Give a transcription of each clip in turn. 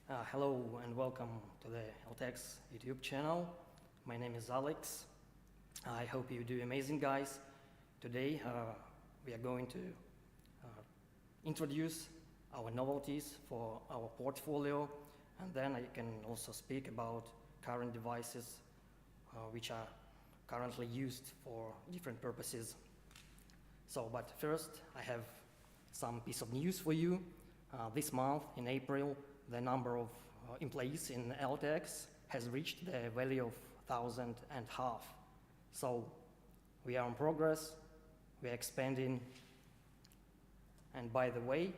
Hello and welcome to the Eltex YouTube channel. My name is Alex. I hope you do amazing, guys. Today we are going to introduce our novelties for our portfolio, and then I can also speak about current devices which are currently used for different purposes. But first I have some piece of news for you. This month in April, the number of employees in Eltex has reached the value of 1,500. So we are in progress, we are expanding. And by the way,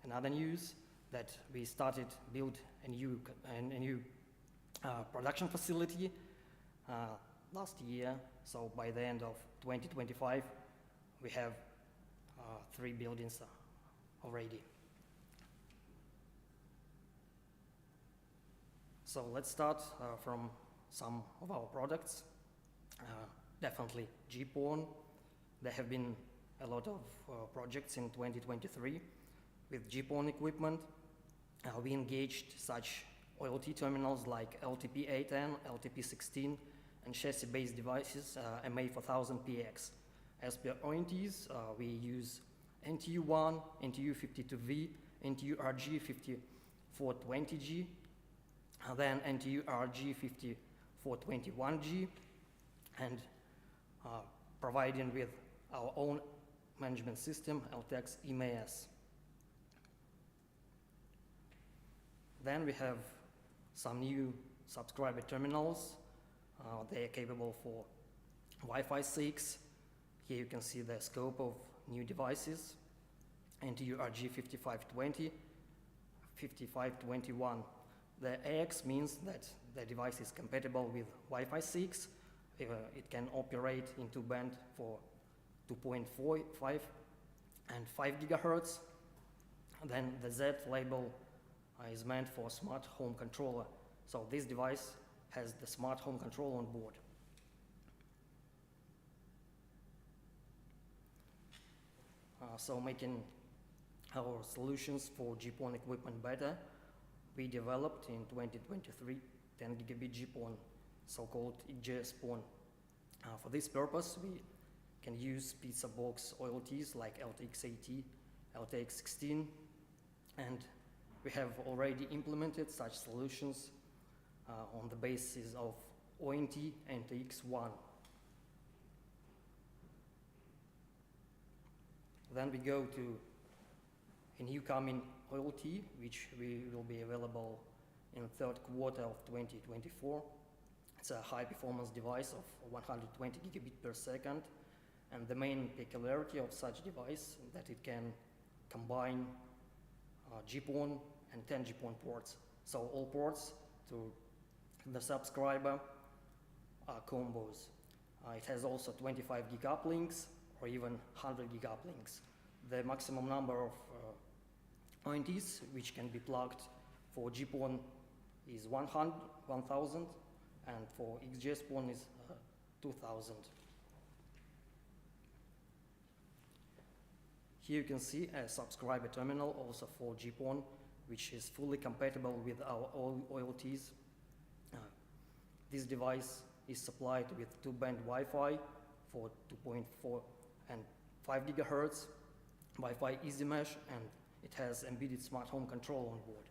another news that we started build a new production facility last year. So by the end of 2025, we have 3 buildings already. So let's start from some of our products. Definitely GPON. There have been a lot of projects in 2023 with GPON equipment. We engaged such OLT terminals like LTP-A10, LTP-16, and chassis-based devices, MA4000PX. As per ONTs, we use NTU1, NTU52V, NTU RG5420G, then NTU RG5421G, and providing with our own management system, Eltex EMAS. Then we have some new subscriber terminals. They are capable for Wi-Fi 6. Here you can see the scope of new devices. NTU RG5520, 5521. The AX means that the device is compatible with Wi-Fi 6. It can operate in two-band for 2.45 and 5 GHz. Then the Z label is meant for smart home controller. So this device has the smart home control on board. So making our solutions for GPON equipment better, we developed in 2023 10 gigabit GPON, so-called XGS-PON. For this purpose, we can use pizza box OLTs like LTX-AT, LTX-16, and we have already implemented such solutions on the basis of ONT and TX1. Then we go to a new coming OLT, which will be available in the third quarter of 2024. It's a high-performance device of 120 gigabit per second, and the main peculiarity of such device is that it can combine GPON and 10 GPON ports. So all ports to the subscriber are combos. It has also 25 gig uplinks or even 100 gig uplinks. The maximum number of ONTs which can be plugged for GPON is 1,000, and for XGS-PON is 2,000. Here you can see a subscriber terminal also for GPON, which is fully compatible with our OLTs. This device is supplied with two-band Wi-Fi for 2.4 and 5 GHz, Wi-Fi Easy Mesh, and it has embedded smart home control on board.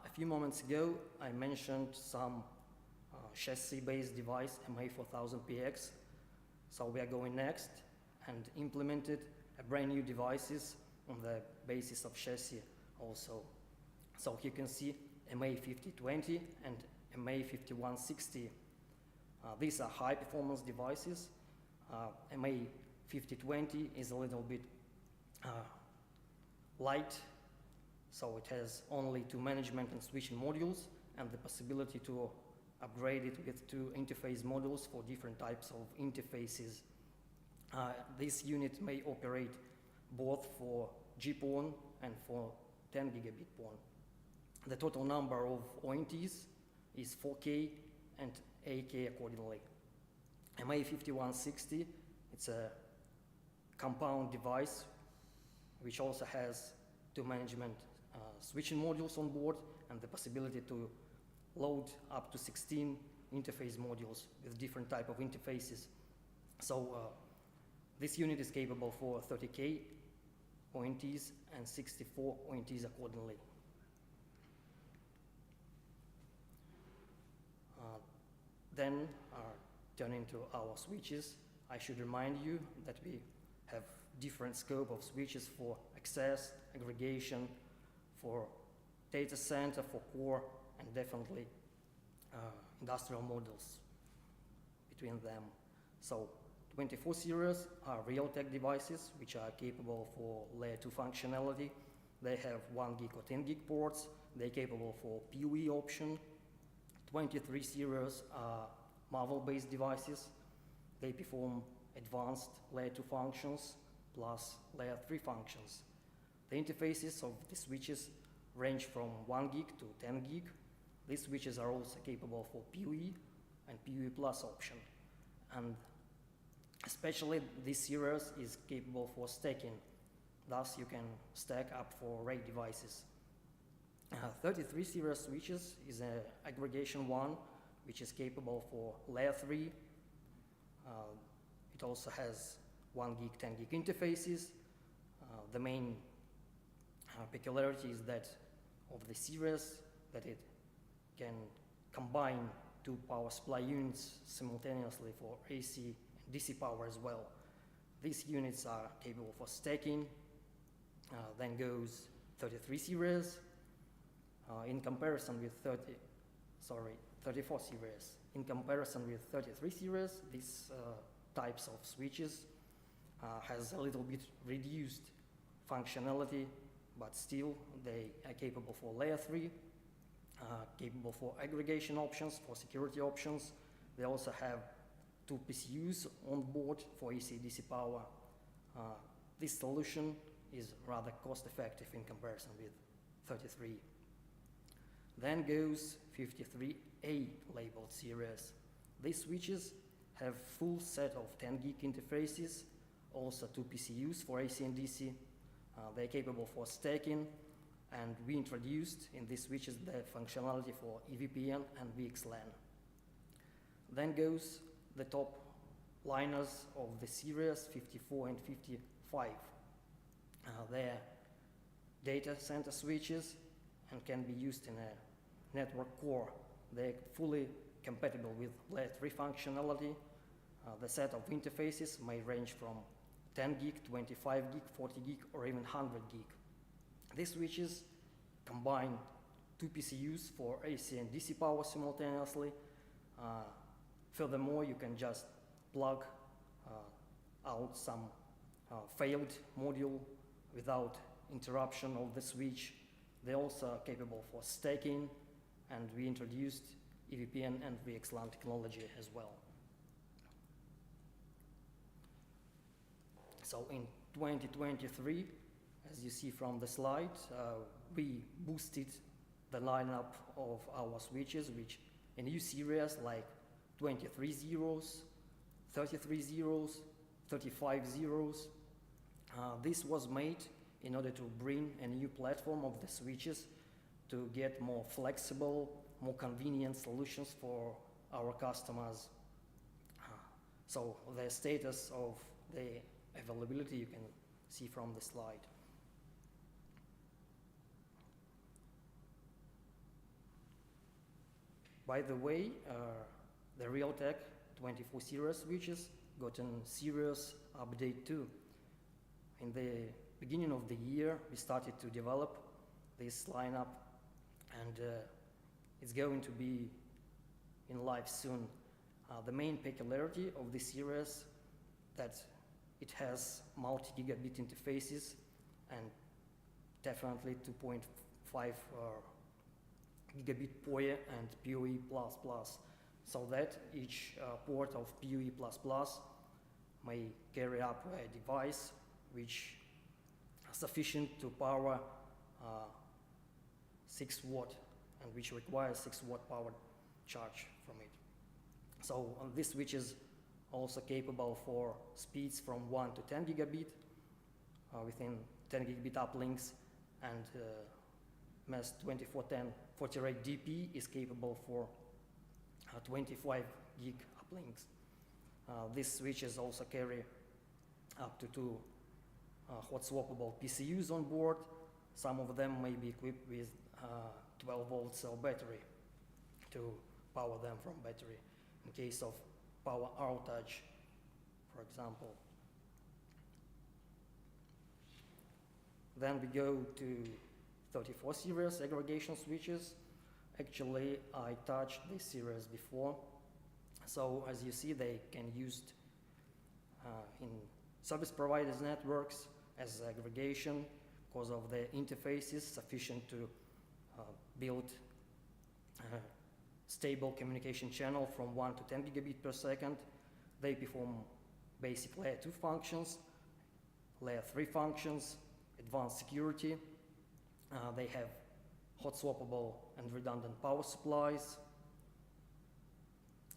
A few moments ago, I mentioned some chassis-based device, MA4000PX. So we are going next and implemented a brand new devices on the basis of chassis also. So here you can see MA5020 and MA5160. These are high-performance devices. MA5020 is a little bit light, so it has only 2 management and switching modules and the possibility to upgrade it with 2 interface modules for different types of interfaces. This unit may operate both for GPON and for 10 gigabit PON. The total number of ONTs is 4K and 8K accordingly. MA5160, it's a compound device, which also has two management switching modules on board and the possibility to load up to 16 interface modules with different type of interfaces. So this unit is capable for 30K ONTs and 64 ONTs accordingly. Then turning to our switches, I should remind you that we have different scope of switches for access, aggregation, for data center, for core, and definitely industrial models between them. So 24 series are Eltex devices which are capable for layer 2 functionality. They have 1 gig or 10 gig ports. They're capable for PoE option. 23 series are Marvel-based devices. They perform advanced layer 2 functions plus layer 3 functions. The interfaces of the switches range from 1 gig to 10 gig. These switches are also capable for PoE and PoE plus option. And especially this series is capable for stacking. Thus you can stack up for RAID devices. 33 series switches is an aggregation one, which is capable for layer 3. It also has 1 gig, 10 gig interfaces. The main peculiarity is that of the series that it can combine 2 power supply units simultaneously for AC and DC power as well. These units are capable for stacking. Then goes 33 series in comparison with 34 series. In comparison with 33 series, these types of switches has a little bit reduced functionality, but still they are capable for layer 3, capable for aggregation options, for security options. They also have 2 PCUs on board for AC/DC power. This solution is rather cost effective in comparison with 33. Then goes 53A labeled series. These switches have full set of 10 gig interfaces, also 2 PCUs for AC and DC. They're capable for stacking, and we introduced in these switches the functionality for EVPN and VXLAN. Then goes the top liners of the series 54 and 55. They're data center switches and can be used in a network core. They're fully compatible with layer 3 functionality. The set of interfaces may range from 10 gig, 25 gig, 40 gig, or even 100 gig. These switches combine 2 PCUs for AC and DC power simultaneously. Furthermore, you can just plug out some failed module without interruption of the switch. They're also capable for stacking, and we introduced EVPN and VXLAN technology as well. So in 2023, as you see from the slide, we boosted the lineup of our switches, which a new series like 23 zeros, 33 zeros, 35 zeros. This was made in order to bring a new platform of the switches to get more flexible, more convenient solutions for our customers. So the status of the availability you can see from the slide. By the way, the Eltex 24 series switches got a serious update too. In the beginning of the year, we started to develop this lineup, and it's going to be in live soon. The main peculiarity of this series that it has multi-gigabit interfaces and definitely 2.5 gigabit PoE and PoE++, so that each port of PoE++ may carry up a device which is sufficient to power 6 watt and which requires 6 watt power charge from it. So these switches also capable for speeds from 1 to 10 gigabit within 10 gigabit uplinks, and MES 2410 40 rate DP is capable for 25 gig uplinks. These switches also carry up to 2 hot swappable PCUs on board. Some of them may be equipped with 12-volt cell battery to power them from battery in case of power outage, for example. Then we go to 34 series aggregation switches. Actually, I touched this series before. So as you see, they can be used in service providers networks as aggregation because of the interfaces sufficient to build stable communication channel from 1 to 10 gigabit per second. They perform basic layer 2 functions, layer 3 functions, advanced security. They have hot swappable and redundant power supplies.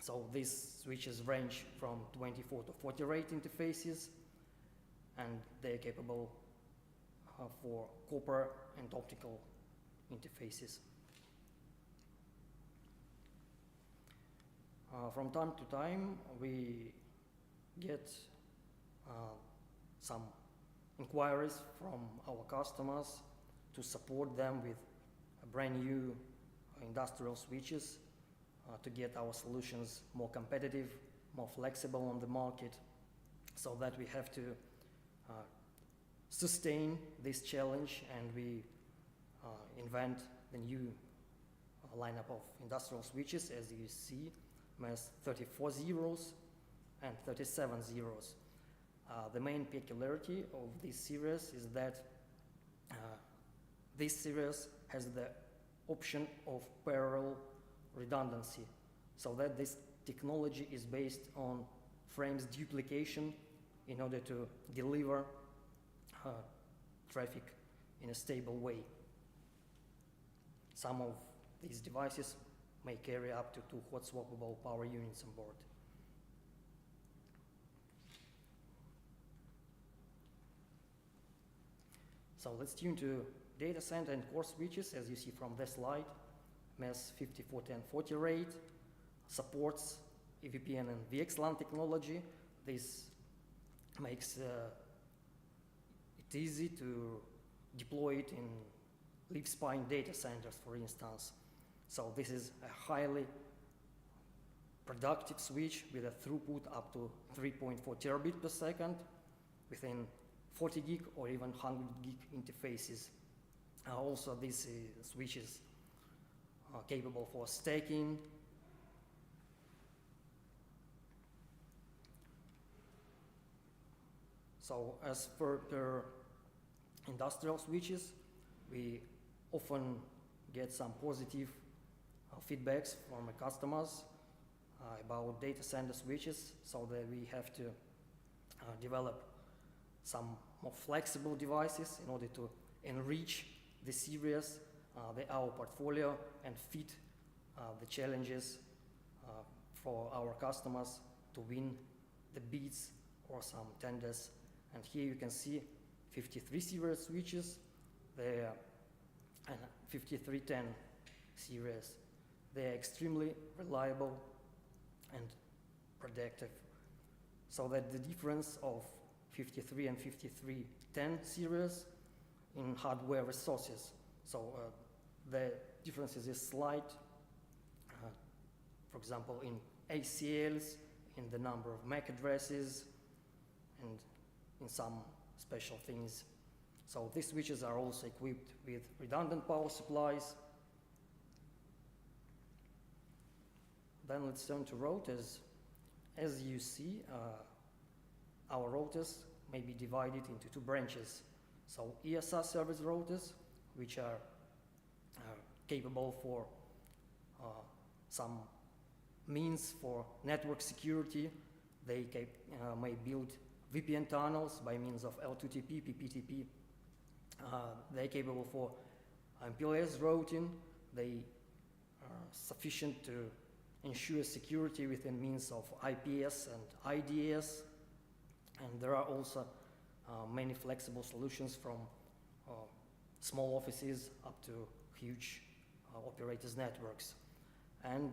So these switches range from 24 to 40 rate interfaces, and they're capable for copper and optical interfaces. From time to time, we get some inquiries from our customers to support them with brand new industrial switches to get our solutions more competitive, more flexible on the market, so that we have to sustain this challenge, and we invent the new lineup of industrial switches, as you see, MES 34 zeros and 37 zeros. The main peculiarity of this series is that this series has the option of parallel redundancy, so that this technology is based on frames duplication in order to deliver traffic in a stable way. Some of these devices may carry up to 2 hot swappable power units on board. So let's tune to data center and core switches. As you see from this slide, MES 541040 rate supports EVPN and VXLAN technology. This makes it easy to deploy it in leaf spine data centers, for instance. So this is a highly productive switch with a throughput up to 3.4 terabit per second within 40 gig or even 100 gig interfaces. Also, this switch is capable for stacking. So as per industrial switches, we often get some positive feedbacks from the customers about data center switches, so that we have to develop some more flexible devices in order to enrich the series, our portfolio, and fit the challenges for our customers to win the bids or some tenders. And here you can see 53 series switches, they are 5310 series. They are extremely reliable and productive, so that the difference of 53 and 5310 series in hardware resources. So the difference is slight, for example, in ACLs, in the number of MAC addresses, and in some special things. So these switches are also equipped with redundant power supplies. Then let's turn to routers. As you see, our routers may be divided into 2 branches. So ESR service routers, which are capable for some means for network security. They may build VPN tunnels by means of L2TP, PPTP. They're capable for MPLS routing. They are sufficient to ensure security within means of IPS and IDS, and there are also many flexible solutions from small offices up to huge operators networks. And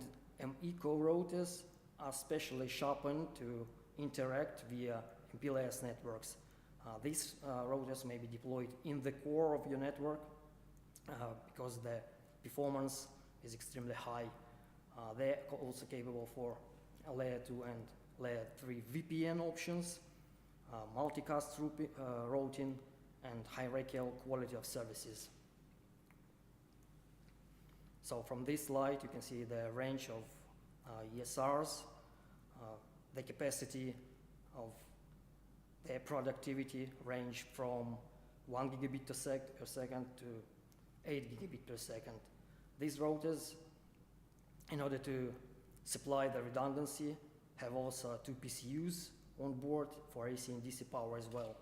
eco routers are specially sharpened to interact via MPLS networks. These routers may be deployed in the core of your network because the performance is extremely high. They're also capable for layer 2 and layer 3 VPN options, multicast routing, and hierarchical quality of services. So from this slide, you can see the range of ESRs, the capacity of their productivity range from 1 gigabit per second to 8 gigabit per second. These routers, in order to supply the redundancy, have also 2 PCUs on board for AC and DC power as well.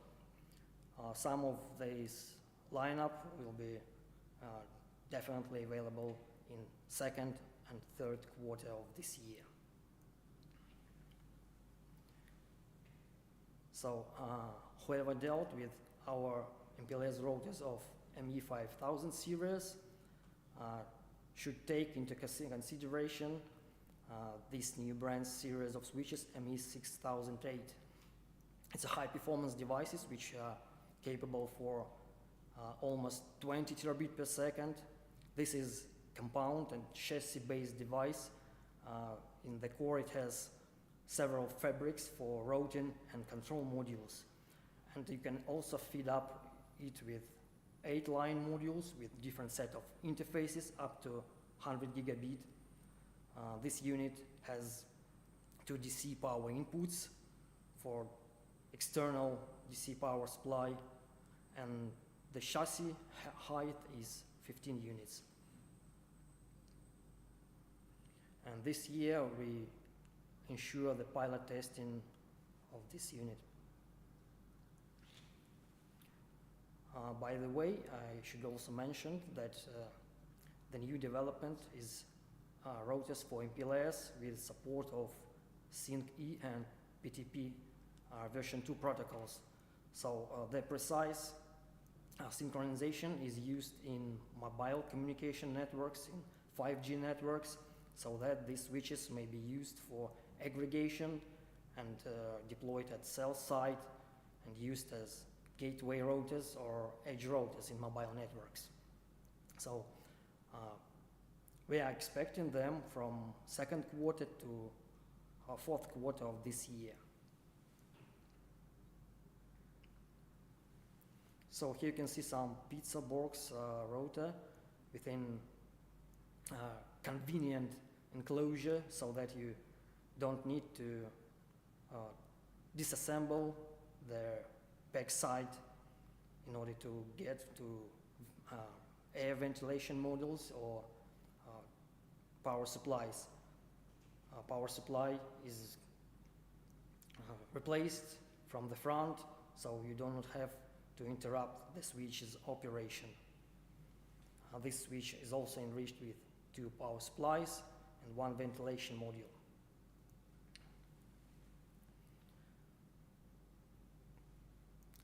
Some of these lineup will be definitely available in second and third quarter of this year. So whoever dealt with our MPLS routers of ME5000 series should take into consideration this new brand series of switches, ME6008. It's a high performance devices which are capable for almost 20 terabit per second. This is compound and chassis based device. In the core it has several fabrics for routing and control modules. And you can also feed up it with 8 line modules with different set of interfaces up to 100 gigabit. This unit has 2 DC power inputs for external DC power supply, and the chassis height is 15 units. And this year we ensure the pilot testing of this unit. By the way, I should also mention that the new development is routers for MPLS with support of SYNC-E and PTP version 2 protocols. So the precise synchronization is used in mobile communication networks, in 5G networks, so that these switches may be used for aggregation and deployed at cell site and used as gateway routers or edge routers in mobile networks. So we are expecting them from second quarter to fourth quarter of this year. So here you can see some pizza box router within convenient enclosure so that you don't need to disassemble the backside in order to get to air ventilation modules or power supplies. Power supply is replaced from the front, so you do not have to interrupt the switch's operation. This switch is also enriched with 2 power supplies and 1 ventilation module.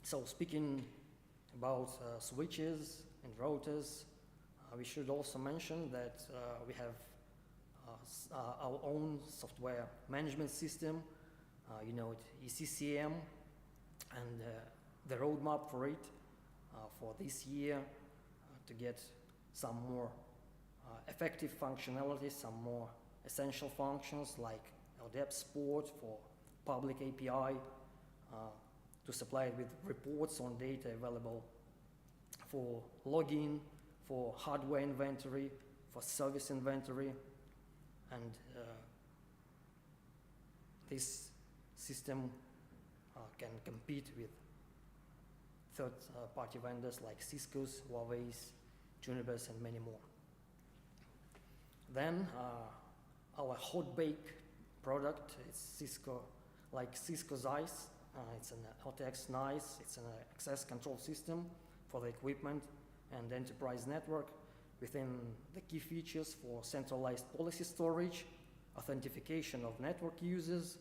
So speaking about switches and routers, we should also mention that we have our own software management system, you know it, ECCM, and the roadmap for it for this year to get some more effective functionality, some more essential functions like LDAP support for public API, to supply it with reports on data available for login, for hardware inventory, for service inventory, and this system can compete with third-party vendors like Cisco's, Huawei's, Juniper's, and many more. Then our hot bake product is Cisco's ICE. It's an Eltex NICE. It's an access control system for the equipment and enterprise network. Within the key features for centralized policy storage, authentication of network users,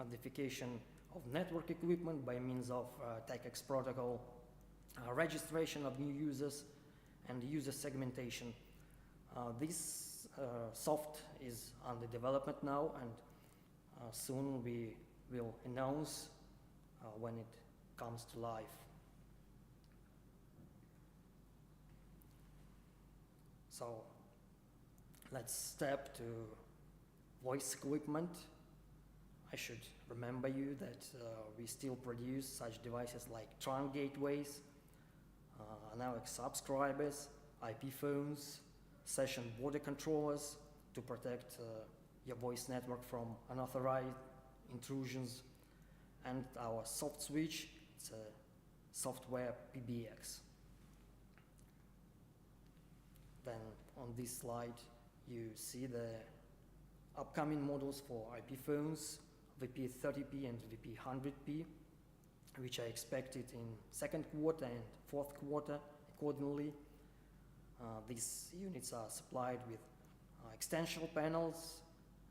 authentication of network equipment by means of TACX protocol, registration of new users, and user segmentation. This soft is under development now, and soon we will announce when it comes to life. So let's step to voice equipment. I should remember you that we still produce such devices like trunk gateways, analog subscribers, IP phones, session border controllers to protect your voice network from unauthorized intrusions, and our soft switch, it's a software PBX. Then on this slide you see the upcoming models for IP phones, VP30P and VP100P, which are expected in second quarter and fourth quarter accordingly. These units are supplied with extension panels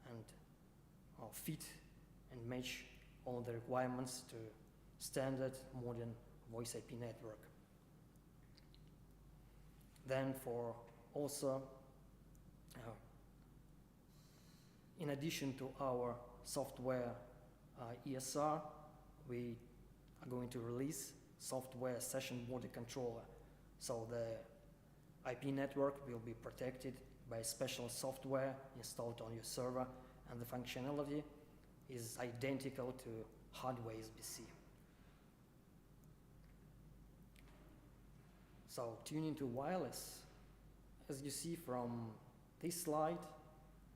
and fit and match all the requirements to standard modern voice IP network. Then for also, in addition to our software ESR, we are going to release software session border controller. So the IP network will be protected by special software installed on your server, and the functionality is identical to hardware SBC. So tuning to wireless, as you see from this slide,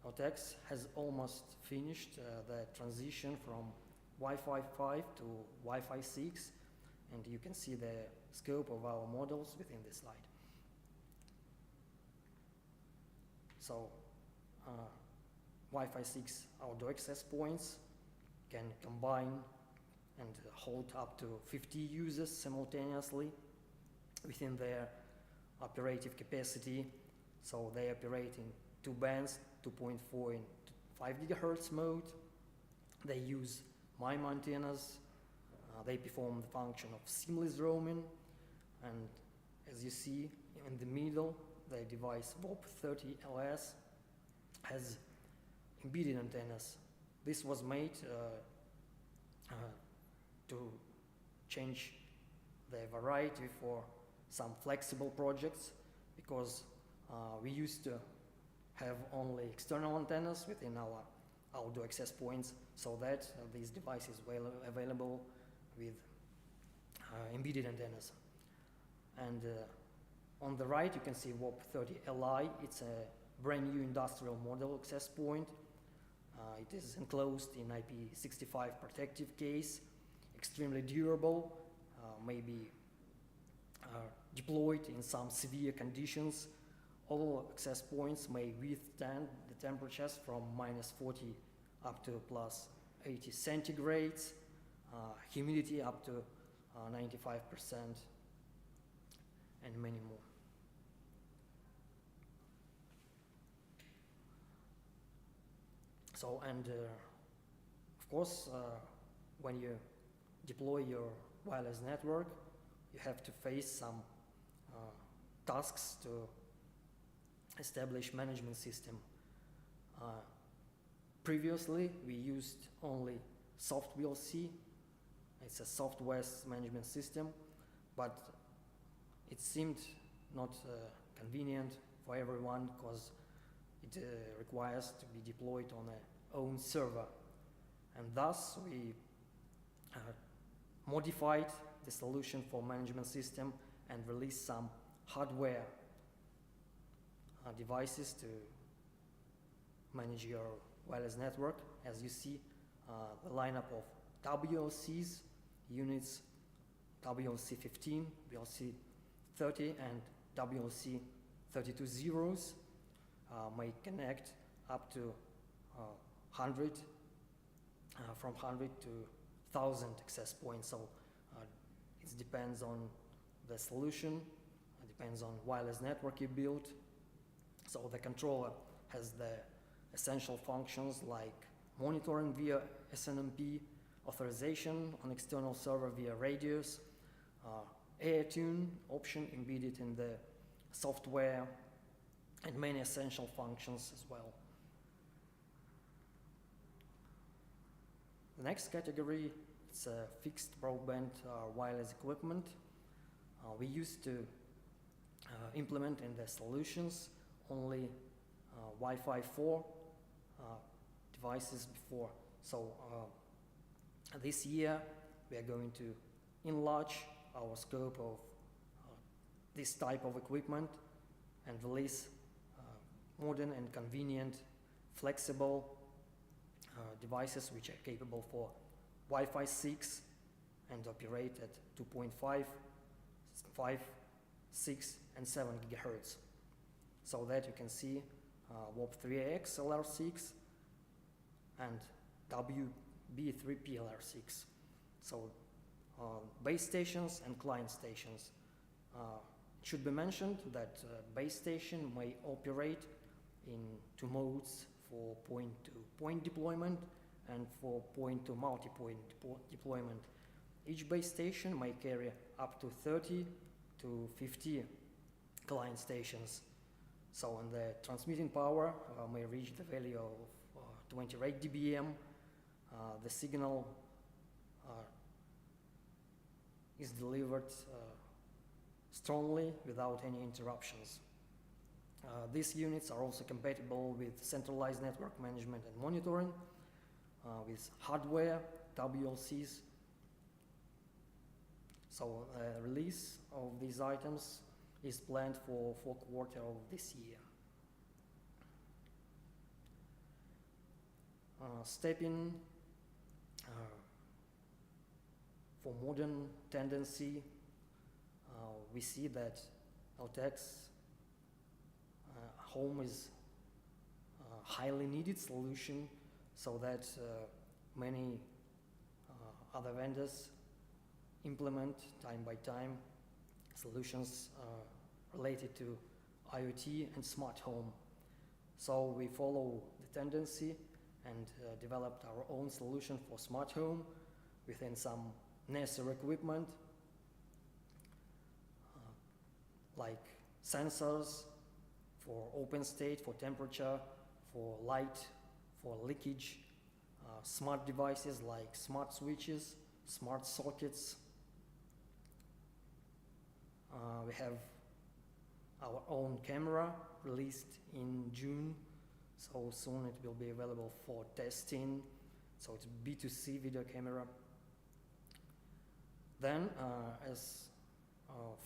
Eltex has almost finished the transition from Wi-Fi 5 to Wi-Fi 6, and you can see the scope of our models within this slide. So Wi-Fi 6 outdoor access points can combine and hold up to 50 users simultaneously within their operative capacity. So they operate in two bands, 2.4 and 5 GHz mode. They use MIMO antennas. They perform the function of seamless roaming. And as you see in the middle, the device VOP30LS has embedded antennas. This was made to change the variety for some flexible projects, because we used to have only external antennas within our outdoor access points, so that these devices were available with embedded antennas. And on the right you can see VOP30Li. It's a brand new industrial model access point. It is enclosed in IP65 protective case, extremely durable, may be deployed in some severe conditions. All access points may withstand the temperatures from -40 up to +80 centigrades, humidity up to 95%, and many more. So, and of course, when you deploy your wireless network, you have to face some tasks to establish management system. Previously, we used only SoftVLC. It's a software management system, but it seemed not convenient for everyone, because it requires to be deployed on our own server. And thus, we modified the solution for management system and released some hardware devices to manage your wireless network. As you see, the lineup of WLCs units, WLC15, WLC30, and WLC32 zeros may connect up to 100, from 100 to 1,000 access points. So it depends on the solution, it depends on wireless network you build. So the controller has the essential functions like monitoring via SNMP, authorization on external server via radios, AirTune option embedded in the software, and many essential functions as well. The next category is fixed broadband wireless equipment. We used to implement in the solutions only Wi-Fi 4 devices before. So this year we are going to enlarge our scope of this type of equipment and release modern and convenient, flexible devices which are capable for Wi-Fi 6 and operate at 2.5, 5, 6 and 7 gigahertz. So that you can see WOP3AX LR6 and WB3P LR6. So base stations and client stations. It should be mentioned that base station may operate in two modes for point-to-point deployment and for point-to-multi-point deployment. Each base station may carry up to 30 to 50 client stations. So, and the transmitting power may reach the value of 28 dBm. The signal is delivered strongly without any interruptions. These units are also compatible with centralized network management and monitoring, with hardware, WLCs. So release of these items is planned for fourth quarter of this year. Stepping for modern tendency, we see that Eltex home is a highly needed solution, so that many other vendors implement time by time solutions related to IoT and smart home. So we follow the tendency and developed our own solution for smart home within some necessary equipment like sensors for open state, for temperature, for light, for leakage, smart devices like smart switches, smart sockets. We have our own camera released in June, so soon it will be available for testing. So it's B2C video camera. Then, as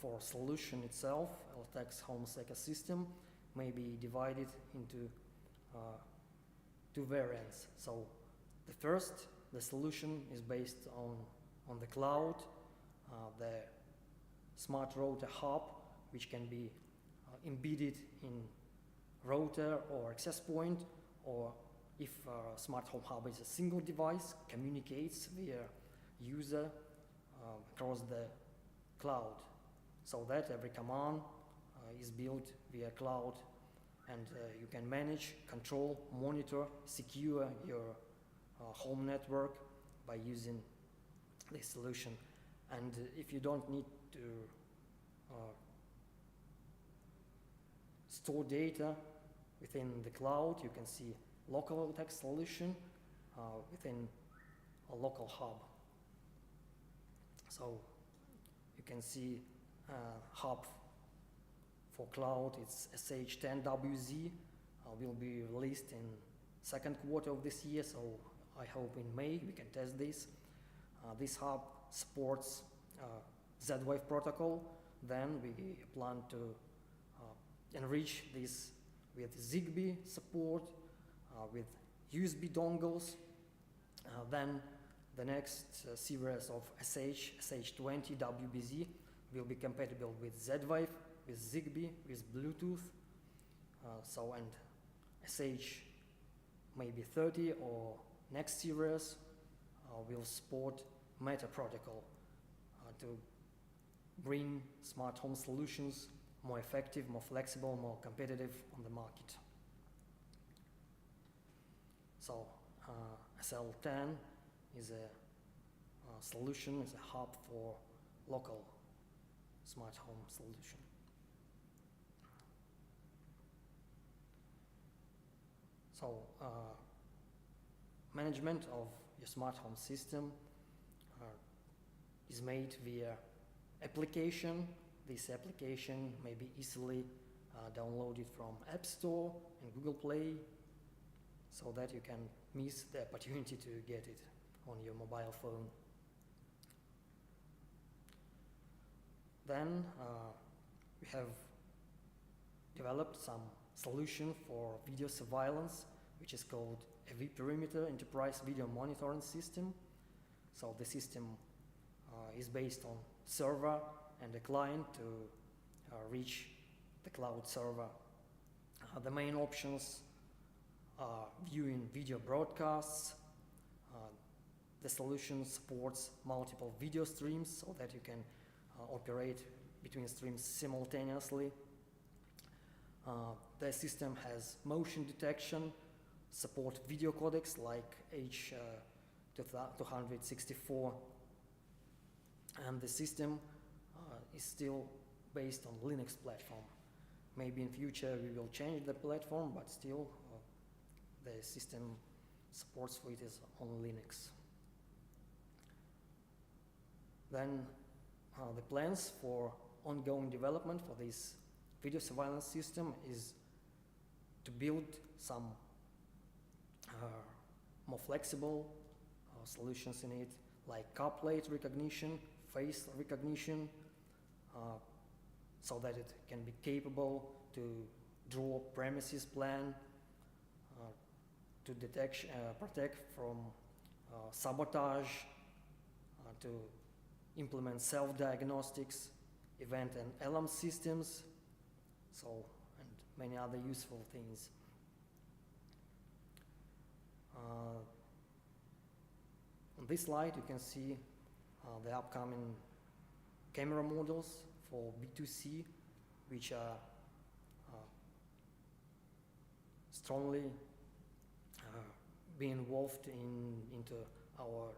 for solution itself, Eltex Home's ecosystem may be divided into two variants. So the first, the solution is based on the cloud, the smart router hub, which can be embedded in router or access point, or if smart home hub is a single device, communicates via user across the cloud, so that every command is built via cloud, and you can manage, control, monitor, secure your home network by using this solution. And if you don't need to store data within the cloud, you can see local Eltex solution within a local hub. So you can see hub for cloud, it's SH10WZ, will be released in second quarter of this year, so I hope in May we can test this. This hub supports Z-Wave protocol. Then we plan to enrich this with Zigbee support, with USB dongles. Then the next series of SH20 WBZ will be compatible with Z-Wave, with Zigbee, with Bluetooth. So, and SH maybe 30 or next series will support Meta protocol to bring smart home solutions more effective, more flexible, more competitive on the market. So SL10 is a solution, is a hub for local smart home solution. So management of your smart home system is made via application. This application may be easily downloaded from App Store and Google Play, so that you can miss the opportunity to get it on your mobile phone. Then we have developed some solution for video surveillance, which is called a vPerimeter Enterprise Video Monitoring System. So the system is based on server and a client to reach the cloud server. The main options are viewing video broadcasts. The solution supports multiple video streams so that you can operate between streams simultaneously. The system has motion detection, support video codecs like H.264, and the system is still based on Linux platform. Maybe in future we will change the platform, but still the system supports for it is on Linux. Then the plans for ongoing development for this video surveillance system is to build some more flexible solutions in it, like car plate recognition, face recognition, so that it can be capable to draw premises plan, to protect from sabotage, to implement self-diagnostics, event and alarm systems, and many other useful things. On this slide you can see the upcoming camera models for B2C, which are strongly being involved into our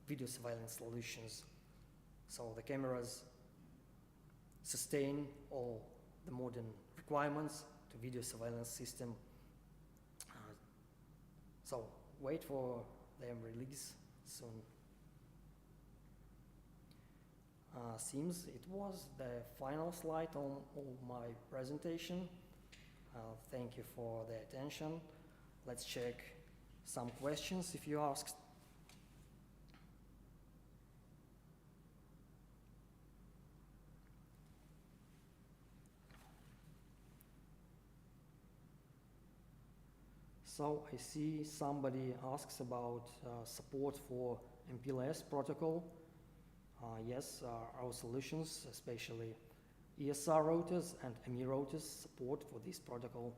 video surveillance solutions. So the cameras sustain all the modern requirements to video surveillance system. So wait for their release soon. Seems it was the final slide on my presentation. Thank you for the attention. Let's check some questions if you asked. So I see somebody asks about support for MPLS protocol. Yes, our solutions, especially ESR routers and ME routers, support for this protocol.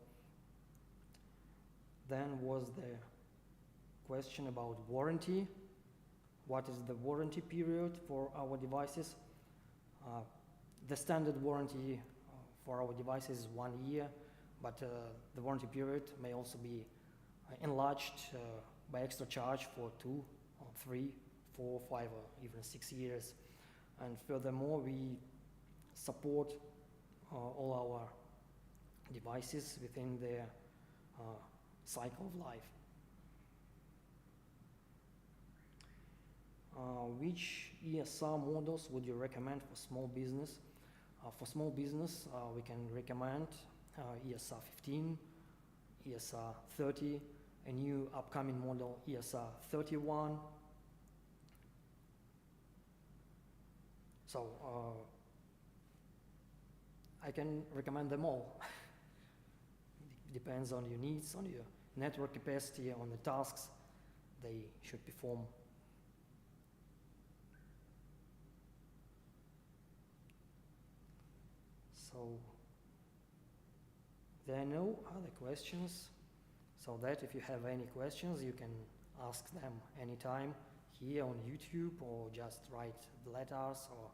Then was the question about warranty. What is the warranty period for our devices? The standard warranty for our devices is 1 year, but the warranty period may also be enlarged by extra charge for 2 or 3, 4, 5 or even 6 years. And furthermore, we support all our devices within their cycle of life. Which ESR models would you recommend for small business? For small business, we can recommend ESR 15, ESR 30, a new upcoming model ESR 31. So I can recommend them all. It depends on your needs, on your network capacity, on the tasks they should perform. So there are no other questions, so that if you have any questions you can ask them anytime here on YouTube, or just write letters, or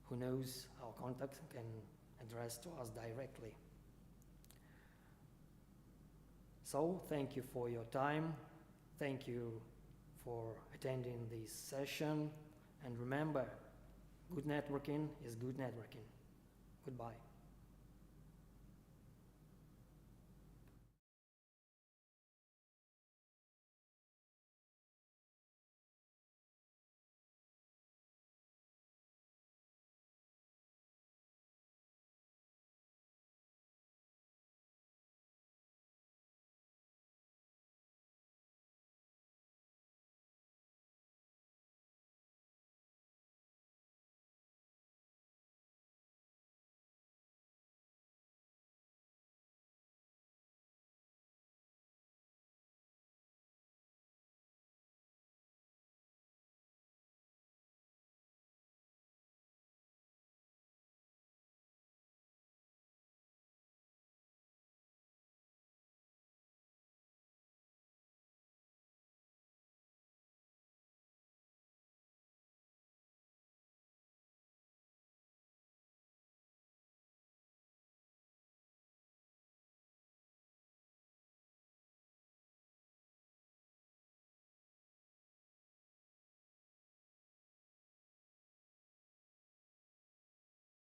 who knows, our contact can address to us directly. So thank you for your time. Thank you for attending this session. And remember, good networking is good networking. Goodbye.